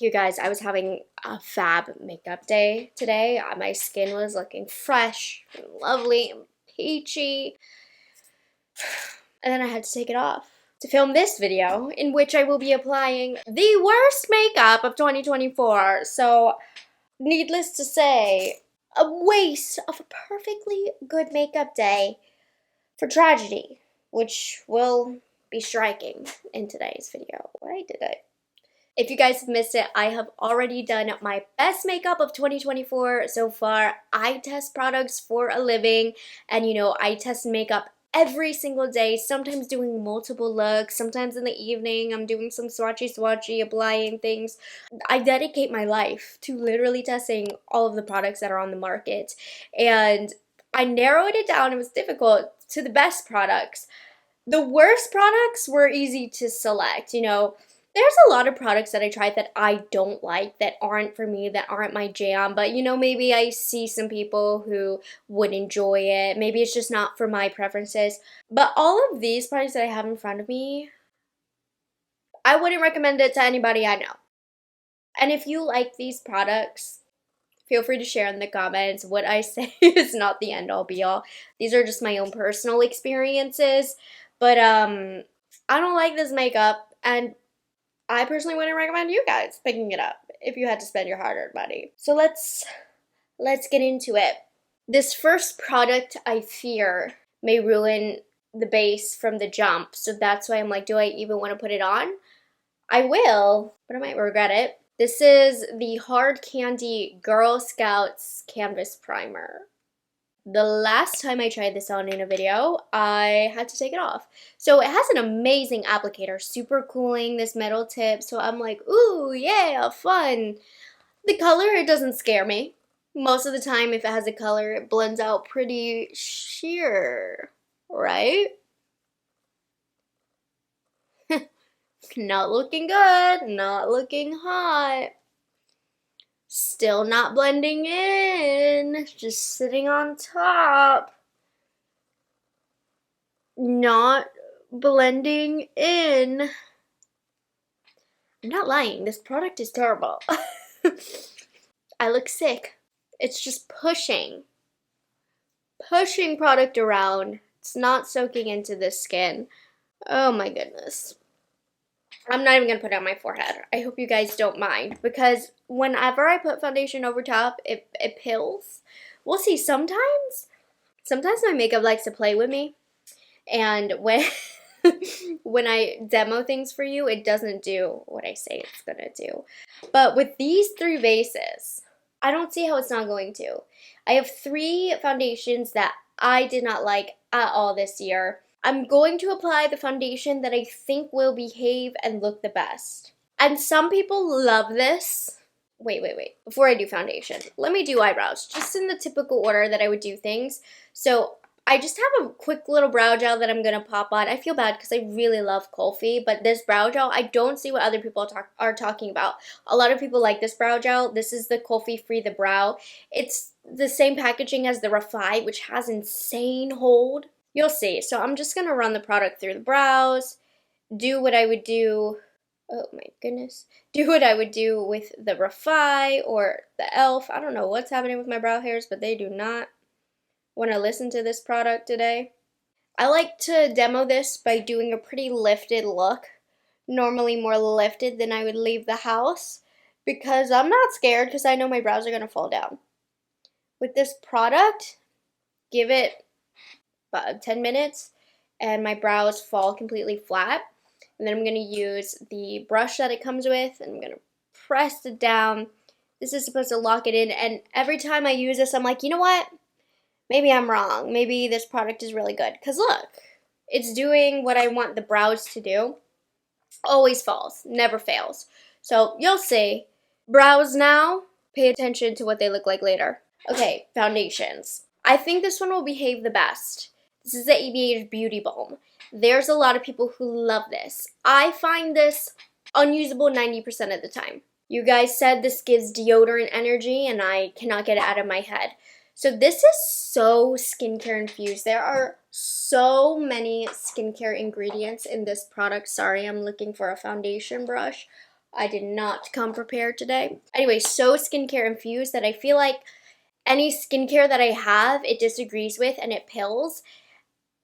You guys, I was having a fab makeup day today. My skin was looking fresh and lovely and peachy. And then I had to take it off to film this video in which I will be applying the worst makeup of 2024. So, needless to say, a waste of a perfectly good makeup day for tragedy, which will be striking in today's video. Why did I? If you guys have missed it, I have already done my best makeup of 2024 so far. I test products for a living, and you know, I test makeup every single day, sometimes doing multiple looks, sometimes in the evening I'm doing some swatchy, applying things. I dedicate my life to literally testing all of the products that are on the market, and I narrowed it down. It was difficult, to the best products. The worst products were easy to select, you know. There's a lot of products that I tried that I don't like, that aren't for me, that aren't my jam, but you know, maybe I see some people who would enjoy it. Maybe it's just not for my preferences. But all of these products that I have in front of me, I wouldn't recommend it to anybody I know. And if you like these products, feel free to share in the comments. What I say is not the end all be all. These are just my own personal experiences. But I don't like this makeup, and I personally wouldn't recommend you guys picking it up if you had to spend your hard-earned money. So let's get into it. This first product, I fear, may ruin the base from the jump. So that's why I'm like, do I even want to put it on? I will, but I might regret it. This is the Hard Candy Girl Scouts Canvas Primer. The last time I tried this on in a video, I had to take it off. So it has an amazing applicator, super cooling, this metal tip. So I'm like, ooh, yeah, fun. The color, it doesn't scare me. Most of the time, if it has a color, it blends out pretty sheer, right? Not looking good, not looking hot. Still not blending in, just sitting on top. Not blending in. I'm not lying, this product is terrible. I look sick. It's just pushing product around. It's not soaking into the skin. Oh my goodness. I'm not even gonna put it on my forehead. I hope you guys don't mind, because whenever I put foundation over top, it pills. We'll see. Sometimes my makeup likes to play with me, and when when I demo things for you, it doesn't do what I say it's gonna do. But with these three bases, I don't see how it's not going to. I have 3 foundations that I did not like at all this year. I'm going to apply the foundation that I think will behave and look the best. And some people love this. Wait. Before I do foundation, let me do eyebrows, just in the typical order that I would do things. So I just have a quick little brow gel that I'm going to pop on. I feel bad because I really love Kulfi, but this brow gel, I don't see what other people are talking about. A lot of people like this brow gel. This is the Kulfi Free the Brow. It's the same packaging as the Rephr, which has insane hold. You'll see. So I'm just going to run the product through the brows, do what I would do, oh my goodness, do what I would do with the Rephr or the e.l.f. I don't know what's happening with my brow hairs, but they do not want to listen to this product today. I like to demo this by doing a pretty lifted look, normally more lifted than I would leave the house, because I'm not scared because I know my brows are going to fall down. With this product, give it about 10 minutes and my brows fall completely flat. And then I'm going to use the brush that it comes with, and I'm going to press it down. This is supposed to lock it in, and every time I use this, I'm like, you know what? Maybe I'm wrong. Maybe this product is really good. Because look, it's doing what I want the brows to do. Always falls, never fails. So you'll see. Brows now, pay attention to what they look like later. Okay, foundations. I think this one will behave the best. This is the Huda Beauty Balm. There's a lot of people who love this. I find this unusable 90% of the time. You guys said this gives deodorant energy, and I cannot get it out of my head. So this is so skincare infused. There are so many skincare ingredients in this product. Sorry, I'm looking for a foundation brush. I did not come prepared today. Anyway, so skincare infused that I feel like any skincare that I have, it disagrees with and it pills.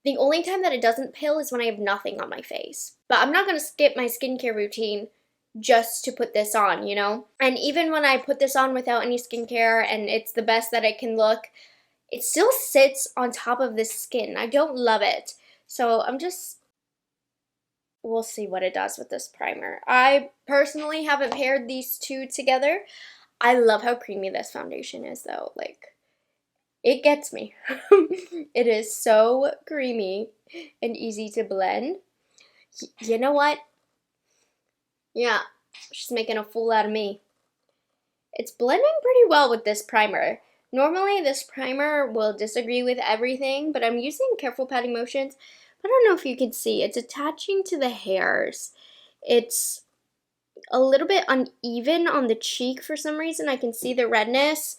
The only time that it doesn't pill is when I have nothing on my face. But I'm not going to skip my skincare routine just to put this on, you know? And even when I put this on without any skincare and it's the best that it can look, it still sits on top of the skin. I don't love it. So we'll see what it does with this primer. I personally haven't paired these two together. I love how creamy this foundation is though. Like, it gets me. It is so creamy and easy to blend. You know what? Yeah, she's making a fool out of me. It's blending pretty well with this primer. Normally this primer will disagree with everything, but I'm using careful patting motions. I don't know if you can see, it's attaching to the hairs. It's a little bit uneven on the cheek for some reason. I can see the redness.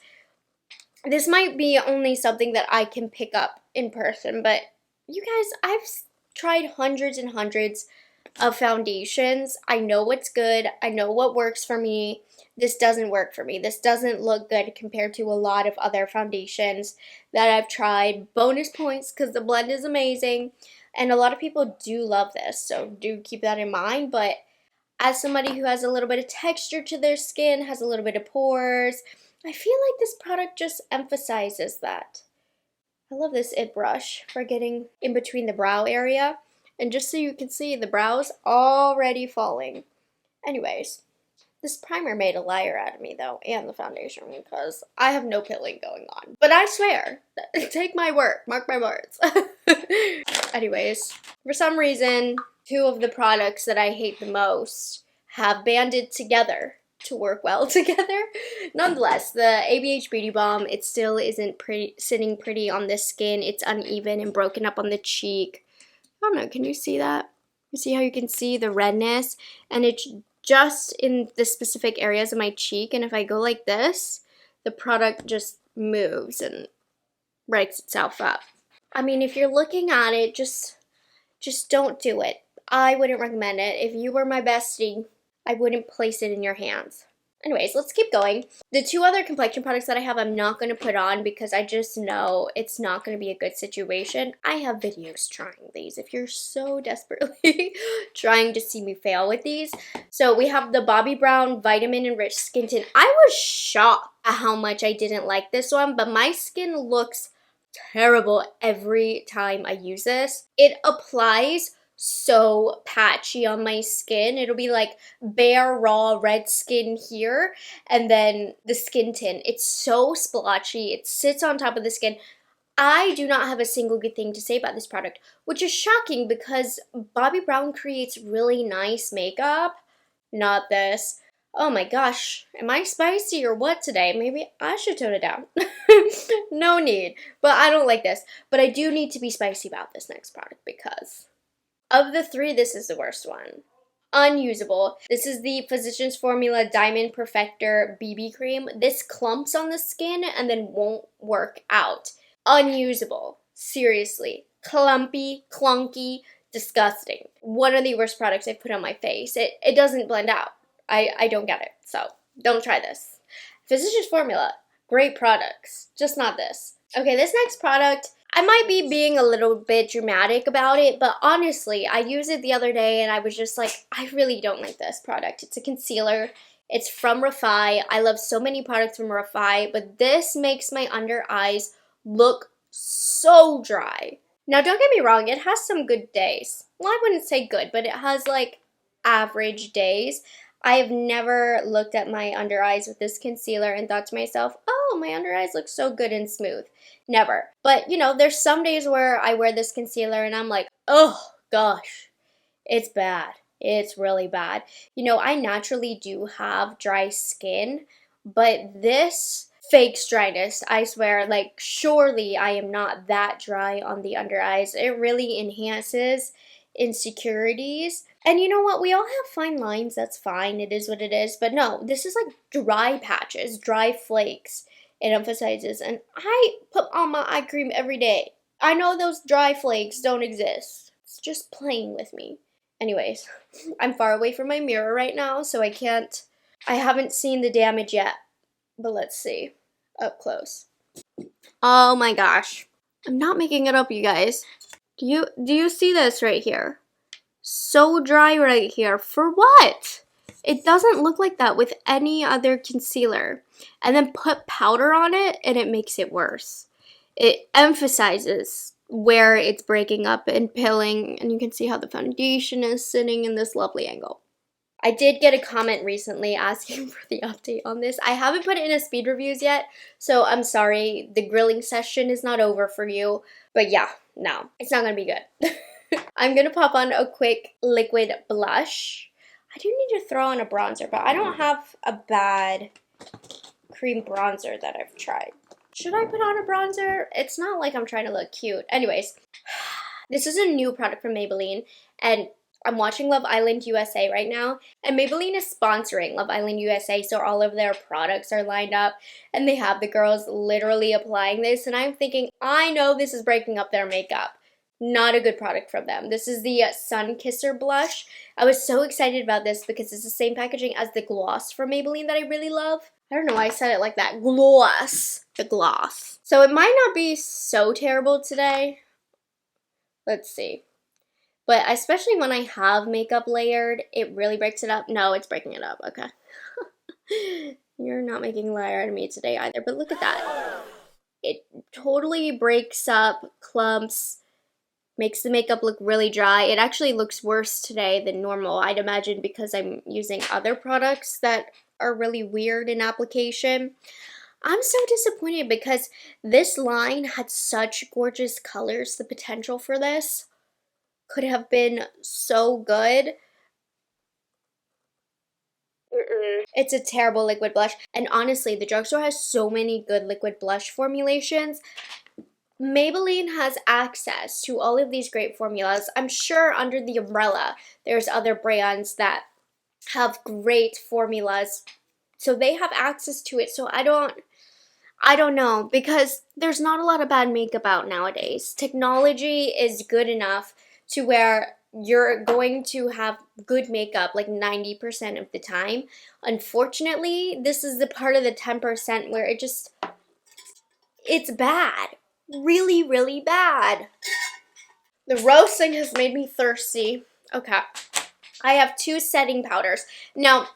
This might be only something that I can pick up in person, but you guys, I've tried hundreds and hundreds of foundations. I know what's good. I know what works for me. This doesn't work for me. This doesn't look good compared to a lot of other foundations that I've tried. Bonus points because the blend is amazing. And a lot of people do love this, so do keep that in mind. But as somebody who has a little bit of texture to their skin, has a little bit of pores, I feel like this product just emphasizes that. I love this IT brush for getting in between the brow area. And just so you can see, the brows already falling. Anyways, this primer made a liar out of me though, and the foundation, because I have no pilling going on. But I swear, take my word, mark my words. Anyways, for some reason, two of the products that I hate the most have banded together to work well together. Nonetheless, the ABH Beauty Balm, it still isn't sitting pretty on the skin. It's uneven and broken up on the cheek. I don't know, can you see that? You see how you can see the redness? And it's just in the specific areas of my cheek, and if I go like this, the product just moves and breaks itself up. I mean, if you're looking at it, just don't do it. I wouldn't recommend it. If you were my bestie, I wouldn't place it in your hands. Anyways, let's keep going. The two other complexion products that I have, I'm not going to put on because I just know it's not going to be a good situation. I have videos trying these if you're so desperately trying to see me fail with these. So we have the Bobbi Brown Vitamin Enriched Skin Tint. I was shocked at how much I didn't like this one, but my skin looks terrible every time I use this. It applies so patchy on my skin. It'll be like bare raw red skin here and then the skin tint. It's so splotchy. It sits on top of the skin. I do not have a single good thing to say about this product, which is shocking because Bobbi Brown creates really nice makeup. Not this. Oh my gosh, am I spicy or what today? Maybe I should tone it down. No need, but I don't like this. But I do need to be spicy about this next product because of the three, this is the worst one. Unusable. This is the Physicians Formula Diamond Perfector BB Cream. This clumps on the skin and then won't work out. Unusable. Seriously. Clumpy, clunky, disgusting. One of the worst products I've put on my face. It doesn't blend out. I don't get it. So, don't try this. Physicians Formula. Great products. Just not this. Okay, this next product, I might be being a little bit dramatic about it, but honestly, I used it the other day and I was just like, I really don't like this product. It's a concealer. It's from Rephr. I love so many products from Rephr, but this makes my under eyes look so dry. Now, don't get me wrong, it has some good days. Well, I wouldn't say good, but it has like average days. I have never looked at my under eyes with this concealer and thought to myself, oh, my under eyes look so good and smooth. Never. But, you know, there's some days where I wear this concealer and I'm like, oh, gosh, it's bad. It's really bad. You know, I naturally do have dry skin, but this fakes dryness, I swear. Like, surely I am not that dry on the under eyes. It really enhances insecurities. And you know what? We all have fine lines. That's fine. It is what it is. But no, this is like dry patches, dry flakes. It emphasizes. And I put on my eye cream every day. I know those dry flakes don't exist. It's just playing with me. Anyways, I'm far away from my mirror right now, so I haven't seen the damage yet. But let's see. Up close. Oh my gosh. I'm not making it up, you guys. Do you see this right here? So dry right here. For what? It doesn't look like that with any other concealer. And then put powder on it and it makes it worse. It emphasizes where it's breaking up and pilling, and you can see how the foundation is sitting in this lovely angle. I did get a comment recently asking for the update on this. I haven't put it in a speed reviews yet, so I'm sorry. The grilling session is not over for you. But yeah, no, it's not gonna be good. I'm gonna pop on a quick liquid blush. I do need to throw on a bronzer, but I don't have a bad cream bronzer that I've tried. Should I put on a bronzer? It's not like I'm trying to look cute. Anyways, this is a new product from Maybelline, and I'm watching Love Island USA right now, and Maybelline is sponsoring Love Island USA, so all of their products are lined up, and they have the girls literally applying this, and I'm thinking, I know this is breaking up their makeup. Not a good product from them. This is the Sun Kisser blush. I was so excited about this because it's the same packaging as the gloss from Maybelline that I really love. I don't know why I said it like that. Gloss. The gloss. So it might not be so terrible today. Let's see. But especially when I have makeup layered, it really breaks it up. No, it's breaking it up. Okay. You're not making a liar out of me today either. But look at that. It totally breaks up clumps. Makes the makeup look really dry. It actually looks worse today than normal, I'd imagine, because I'm using other products that are really weird in application. I'm so disappointed because this line had such gorgeous colors. The potential for this could have been so good. It's a terrible liquid blush. And honestly, the drugstore has so many good liquid blush formulations. Maybelline has access to all of these great formulas. I'm sure under the umbrella, there's other brands that have great formulas. So they have access to it. So I don't know, because there's not a lot of bad makeup out nowadays. Technology is good enough to where you're going to have good makeup like 90% of the time. Unfortunately, this is the part of the 10% where it's bad. Really, really bad. The roasting has made me thirsty. Okay. I have 2 setting powders. Now,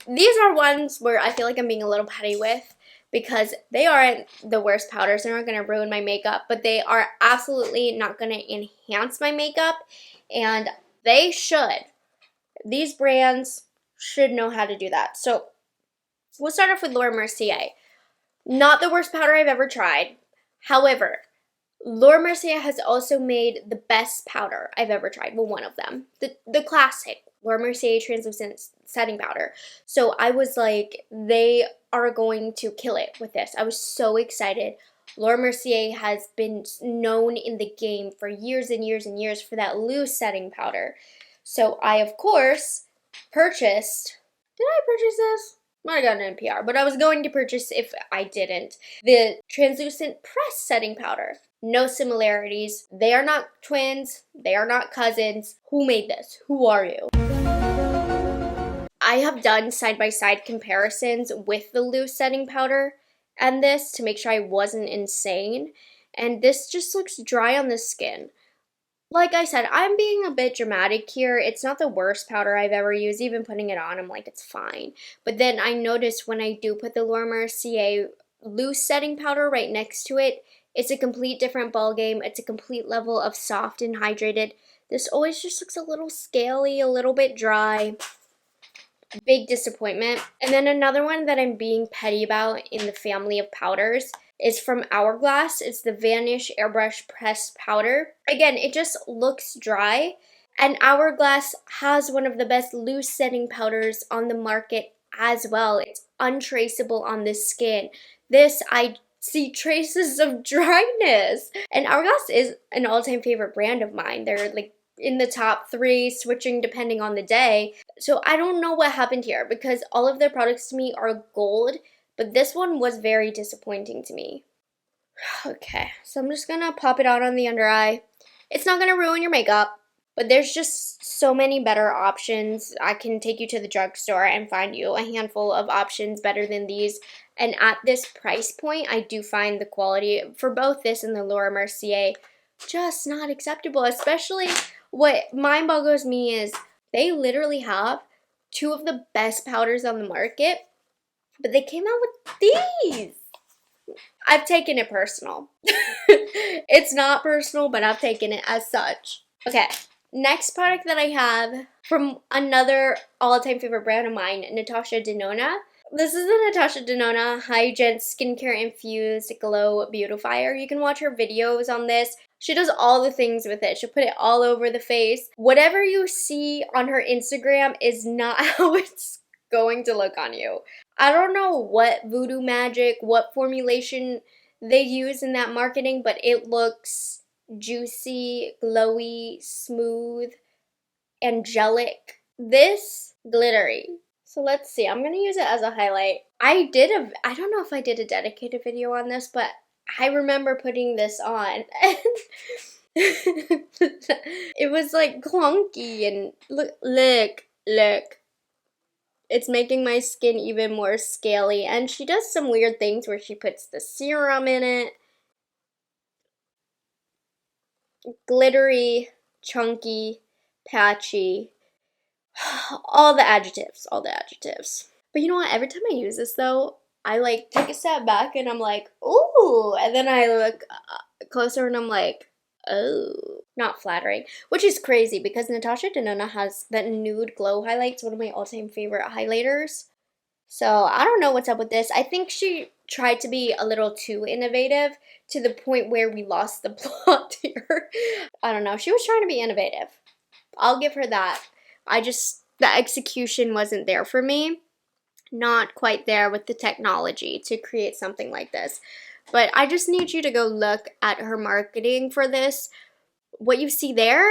these are ones where I feel like I'm being a little petty with because they aren't the worst powders. They're not going to ruin my makeup, but they are absolutely not going to enhance my makeup, and they should. These brands should know how to do that. So, we'll start off with Laura Mercier. Not the worst powder I've ever tried. However, Laura Mercier has also made the best powder I've ever tried. Well, one of them. The classic Laura Mercier translucent setting powder. So I was like, they are going to kill it with this. I was so excited. Laura Mercier has been known in the game for years and years and years for that loose setting powder. So I, of course, purchased. Did I purchase this? Might have gotten an NPR, but I was going to purchase, if I didn't, the translucent press setting powder. No similarities. They are not twins. They are not cousins. Who made this? Who are you? I have done side-by-side comparisons with the loose setting powder and this to make sure I wasn't insane. And this just looks dry on the skin. Like I said, I'm being a bit dramatic here. It's not the worst powder I've ever used. Even putting it on, I'm like, it's fine. But then I noticed when I do put the Laura Mercier loose setting powder right next to it, it's a complete different ballgame. It's a complete level of soft and hydrated. This always just looks a little scaly, a little bit dry. Big disappointment. And then another one that I'm being petty about in the family of powders is from Hourglass. It's the Vanish Airbrush Pressed Powder. Again, it just looks dry. And Hourglass has one of the best loose setting powders on the market as well. It's untraceable on the skin. This, I see traces of dryness. And Hourglass is an all-time favorite brand of mine. They're like in the top 3, switching depending on the day. So I don't know what happened here because all of their products to me are gold. But this one was very disappointing to me. Okay, so I'm just going to pop it on the under eye. It's not going to ruin your makeup. But there's just so many better options. I can take you to the drugstore and find you a handful of options better than these. And at this price point, I do find the quality for both this and the Laura Mercier just not acceptable. Especially what mind boggles me is they literally have two of the best powders on the market, but they came out with these. I've taken it personal. It's not personal, but I've taken it as such. Okay, next product that I have from another all-time favorite brand of mine, Natasha Denona. This is the Natasha Denona Hygiene Skincare Infused Glow Beautifier. You can watch her videos on this. She does all the things with it. She'll put it all over the face. Whatever you see on her Instagram is not how it's going to look on you. I don't know what voodoo magic, what formulation they use in that marketing, but it looks juicy, glowy, smooth, angelic. This glittery. So let's see. I'm going to use it as a highlight. I don't know if I did a dedicated video on this, but I remember putting this on. It was like clunky and look. It's making my skin even more scaly. And she does some weird things where she puts the serum in it. Glittery, chunky, patchy. All the adjectives. But you know what? Every time I use this though, I like take a step back and I'm like, ooh. And then I look closer and I'm like, oh. Not flattering. Which is crazy because Natasha Denona has that nude glow highlights, one of my all-time favorite highlighters. So I don't know what's up with this. I think she tried to be a little too innovative to the point where we lost the plot here. I don't know. She was trying to be innovative. I'll give her that. The execution wasn't there for me. Not quite there with the technology to create something like this. But I just need you to go look at her marketing for this. What you see there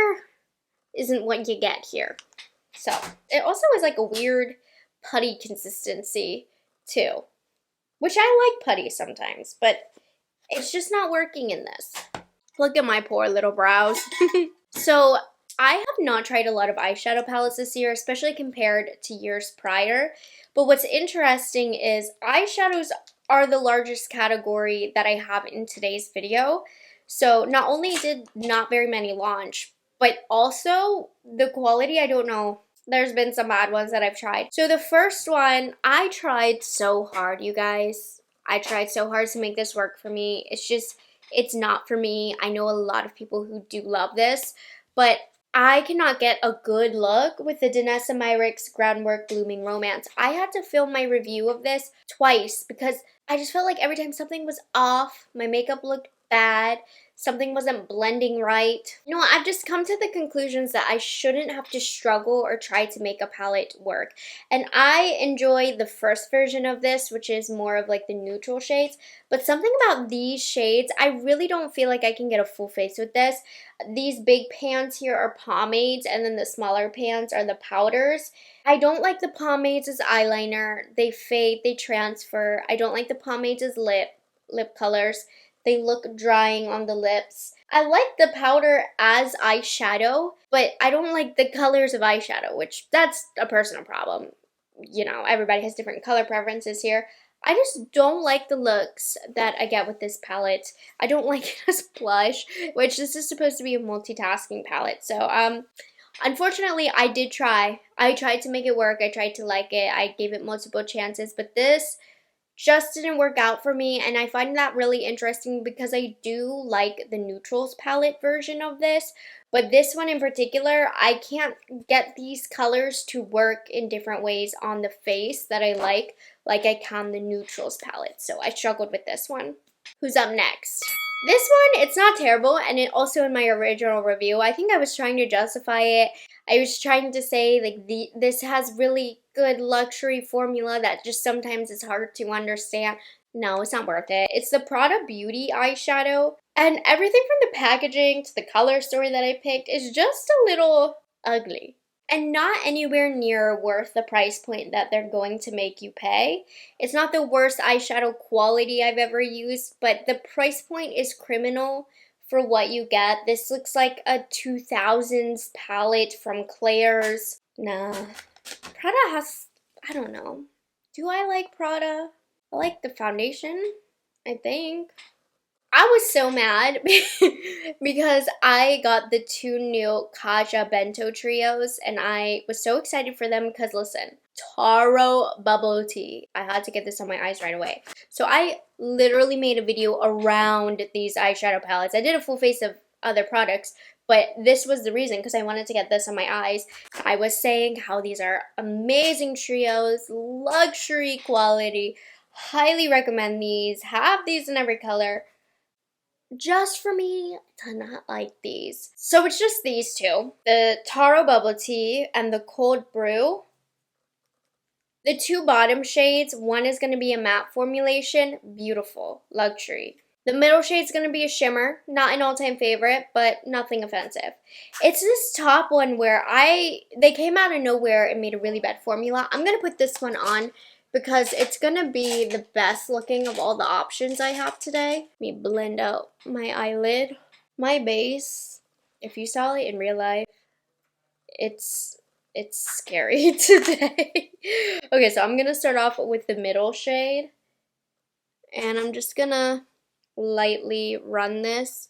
isn't what you get here. So it also is like a weird putty consistency too, which I like putty sometimes, but it's just not working in this. Look at my poor little brows. So I have not tried a lot of eyeshadow palettes this year, especially compared to years prior. But what's interesting is eyeshadows are the largest category that I have in today's video. So not only did not very many launch, but also the quality, I don't know. There's been some bad ones that I've tried. So the first one, I tried so hard, you guys. I tried so hard to make this work for me. It's not for me. I know a lot of people who do love this, but I cannot get a good look with the Danessa Myricks Groundwork Blooming Romance. I had to film my review of this twice because I just felt like every time something was off, my makeup looked bad, something wasn't blending right. You know, I've just come to the conclusions that I shouldn't have to struggle or try to make a palette work. And I enjoy the first version of this, which is more of like the neutral shades. But something about these shades, I really don't feel like I can get a full face with this. These big pans here are pomades, and then the smaller pans are the powders. I don't like the pomades as eyeliner. They fade, they transfer. I don't like the pomades as lip colors. They look drying on the lips. I like the powder as eyeshadow, but I don't like the colors of eyeshadow, which that's a personal problem. You know, everybody has different color preferences here. I just don't like the looks that I get with this palette. I don't like it as blush, which this is supposed to be a multitasking palette. So, unfortunately, I did try. I tried to make it work. I tried to like it. I gave it multiple chances, but this just didn't work out for me, and I find that really interesting because I do like the neutrals palette version of this, but this one in particular, I can't get these colors to work in different ways on the face that I like I can the neutrals palette, so I struggled with this one. Who's up next? This one, it's not terrible, and it also in my original review, I think I was trying to justify it. I was trying to say like this has really good luxury formula that just sometimes is hard to understand. No, it's not worth it. It's the Huda Beauty eyeshadow, and everything from the packaging to the color story that I picked is just a little ugly. And not anywhere near worth the price point that they're going to make you pay. It's not the worst eyeshadow quality I've ever used, but the price point is criminal for what you get. This looks like a 2000s palette from Claire's. Nah. Prada has, I don't know. Do I like Prada? I like the foundation, I think. I was so mad because I got the 2 new Kaja Bento Trios and I was so excited for them because listen, Taro Bubble Tea. I had to get this on my eyes right away. So I literally made a video around these eyeshadow palettes. I did a full face of other products, but this was the reason because I wanted to get this on my eyes. I was saying how these are amazing trios, luxury quality, highly recommend these, have these in every color. Just for me to not like these. So it's just these two. The Taro Bubble Tea and the Cold Brew. The 2 bottom shades, one is going to be a matte formulation, beautiful, luxury. The middle shade is going to be a shimmer, not an all-time favorite, but nothing offensive. It's this top one where they came out of nowhere and made a really bad formula. I'm going to put this one on because it's going to be the best looking of all the options I have today. Let me blend out my eyelid. My base, if you saw it in real life, it's scary today. Okay, so I'm going to start off with the middle shade. And I'm just going to lightly run this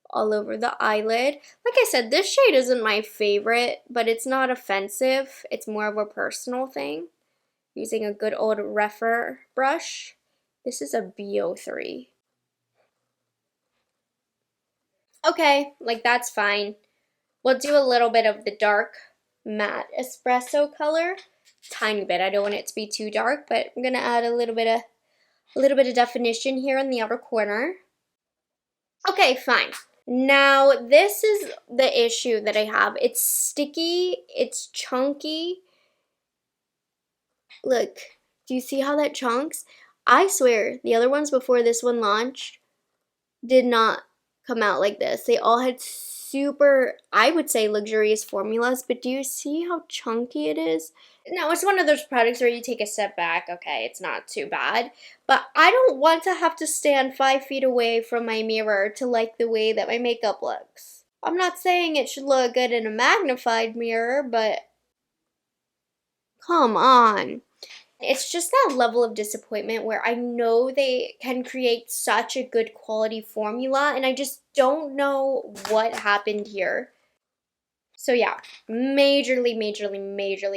all over the eyelid. Like I said, this shade isn't my favorite, but it's not offensive. It's more of a personal thing. Using a good old Rephr brush. This is a BO3. Okay, like that's fine. We'll do a little bit of the dark matte espresso color. Tiny bit. I don't want it to be too dark, but I'm gonna add a little bit of definition here in the outer corner. Okay, fine. Now this is the issue that I have. It's sticky, it's chunky. Look, do you see how that chunks? I swear, the other ones before this one launched did not come out like this. They all had super, I would say, luxurious formulas, but do you see how chunky it is? Now, it's one of those products where you take a step back, okay, it's not too bad, but I don't want to have to stand 5 feet away from my mirror to like the way that my makeup looks. I'm not saying it should look good in a magnified mirror, but come on. It's just that level of disappointment where I know they can create such a good quality formula and I just don't know what happened here. So yeah, majorly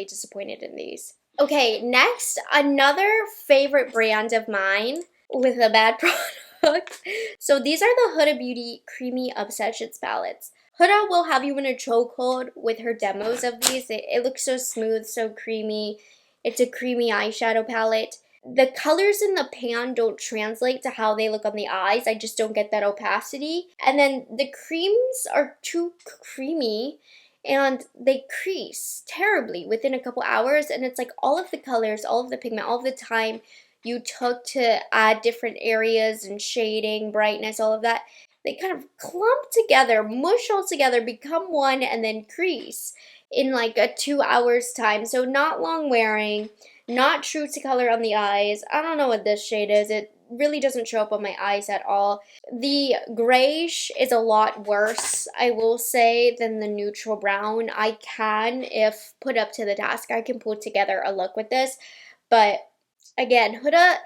disappointed in these. Okay, next, another favorite brand of mine with a bad product. So these are the Huda Beauty Creamy Obsessions palettes. Huda will have you in a chokehold with her demos of these. It looks so smooth, so creamy. It's a creamy eyeshadow palette. The colors in the pan don't translate to how they look on the eyes. I just don't get that opacity. And then the creams are too creamy and they crease terribly within a couple hours. And it's like all of the colors, all of the pigment, all of the time you took to add different areas and shading, brightness, all of that, they kind of clump together, mush all together, become one, and then crease in like a 2 hours time. So not long wearing, not true to color on the eyes. I don't know what this shade is. It really doesn't show up on my eyes at all. The grayish is a lot worse, I will say, than the neutral brown. I can, if put up to the task, I can pull together a look with this. But again, Huda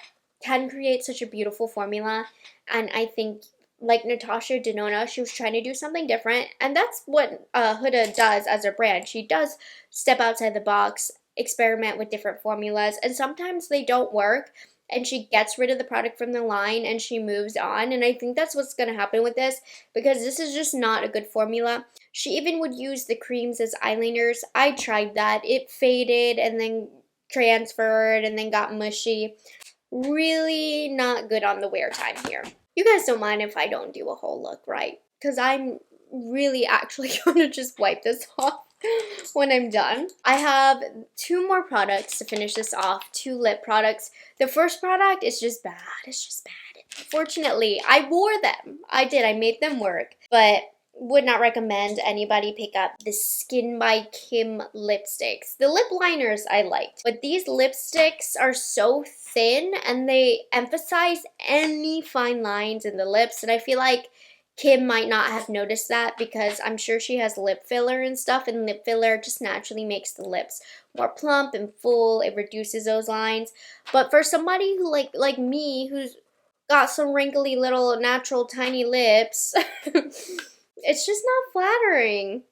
can create such a beautiful formula, and I think like Natasha Denona, she was trying to do something different, and that's what Huda does as a brand. She does step outside the box, experiment with different formulas, and sometimes they don't work, and she gets rid of the product from the line and she moves on, and I think that's what's going to happen with this, because this is just not a good formula. She even would use the creams as eyeliners. I tried that. It faded and then transferred and then got mushy. Really not good on the wear time here. You guys don't mind if I don't do a whole look, right? Because I'm really actually going to just wipe this off when I'm done. I have 2 more products to finish this off, 2 lip products. The first product is just bad. It's just bad. Fortunately, I wore them. I did. I made them work. But would not recommend anybody pick up the Skin by Kim lipsticks. The lip liners I liked, but these lipsticks are so thin and they emphasize any fine lines in the lips, and I feel like Kim might not have noticed that because I'm sure she has lip filler and stuff, and lip filler just naturally makes the lips more plump and full. It reduces those lines. But for somebody who like me, who's got some wrinkly little natural tiny lips, it's just not flattering.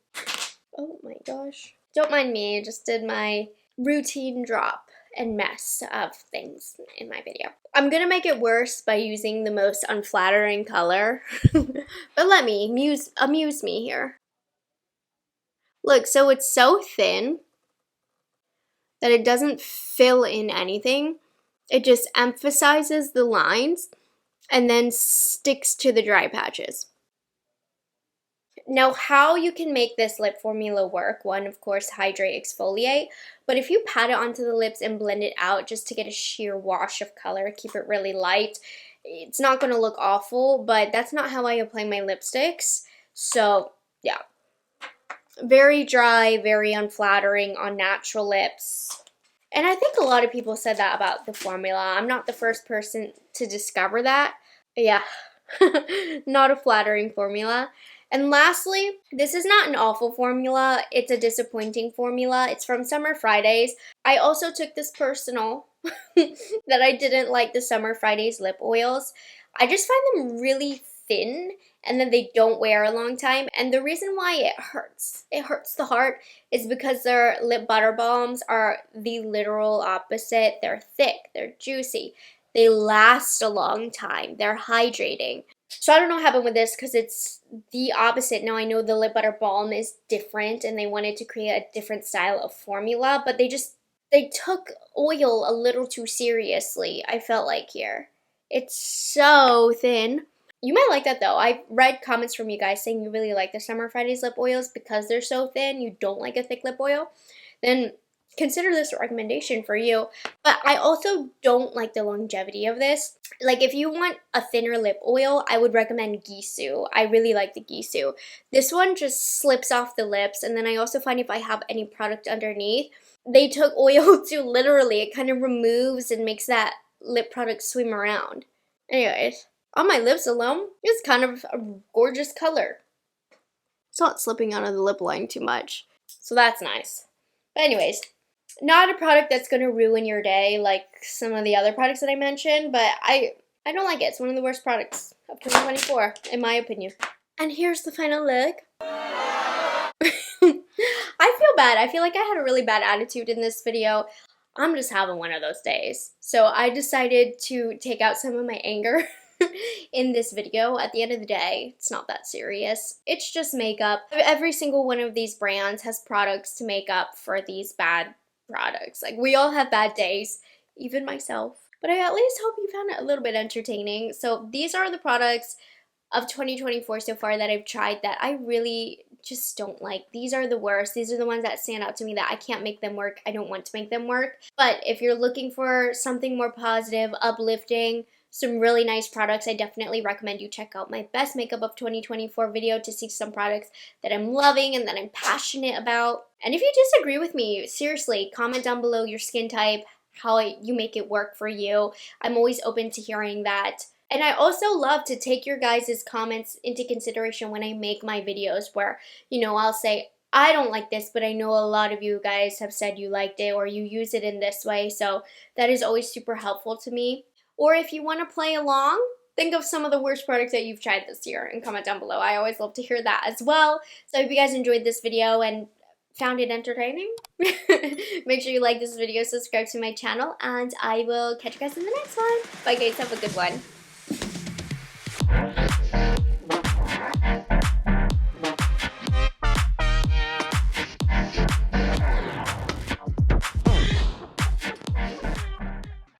Oh my gosh. Don't mind me, I just did my routine drop and mess of things in my video. I'm gonna make it worse by using the most unflattering color. But let me amuse me here. Look, so it's so thin that it doesn't fill in anything. It just emphasizes the lines and then sticks to the dry patches. Now, how you can make this lip formula work, one, of course, hydrate, exfoliate, but if you pat it onto the lips and blend it out just to get a sheer wash of color, keep it really light, it's not going to look awful, but that's not how I apply my lipsticks. So, yeah. Very dry, very unflattering on natural lips. And I think a lot of people said that about the formula. I'm not the first person to discover that. Yeah, not a flattering formula. And lastly, this is not an awful formula, it's a disappointing formula. It's from Summer Fridays. I also took this personal that I didn't like the Summer Fridays lip oils. I just find them really thin and then they don't wear a long time. And the reason why it hurts the heart, is because their lip butter balms are the literal opposite. They're thick, they're juicy, they last a long time, they're hydrating. So I don't know what happened with this because it's the opposite. Now I know the lip butter balm is different and they wanted to create a different style of formula, but they took oil a little too seriously, I felt like here. It's so thin. You might like that though. I've read comments from you guys saying you really like the Summer Fridays lip oils because they're so thin, you don't like a thick lip oil. Then consider this a recommendation for you. But I also don't like the longevity of this. Like if you want a thinner lip oil, I would recommend Gisou. I really like the Gisou. This one just slips off the lips, and then I also find if I have any product underneath, they took oil too literally. It kind of removes and makes that lip product swim around. Anyways, on my lips alone, it's kind of a gorgeous color. It's not slipping out of the lip line too much, so that's nice. But anyways, not a product that's going to ruin your day like some of the other products that I mentioned, but I don't like it. It's one of the worst products of 2024, in my opinion. And here's the final look. I feel bad. I feel like I had a really bad attitude in this video. I'm just having one of those days. So I decided to take out some of my anger in this video. At the end of the day, it's not that serious. It's just makeup. Every single one of these brands has products to make up for these bad products. Like, we all have bad days, even myself. But I at least hope you found it a little bit entertaining. So these are the products of 2024 so far that I've tried that I really just don't like. These are the worst. These are the ones that stand out to me that I can't make them work. I don't want to make them work. But if you're looking for something more positive, uplifting, some really nice products, I definitely recommend you check out my best makeup of 2024 video to see some products that I'm loving and that I'm passionate about. And if you disagree with me, seriously, comment down below your skin type, how you make it work for you. I'm always open to hearing that. And I also love to take your guys' comments into consideration when I make my videos where, you know, I'll say, I don't like this, but I know a lot of you guys have said you liked it or you use it in this way. So that is always super helpful to me. Or if you want to play along, think of some of the worst products that you've tried this year and comment down below. I always love to hear that as well. So I hope you guys enjoyed this video and found it entertaining. Make sure you like this video, subscribe to my channel, and I will catch you guys in the next one. Bye guys, have a good one.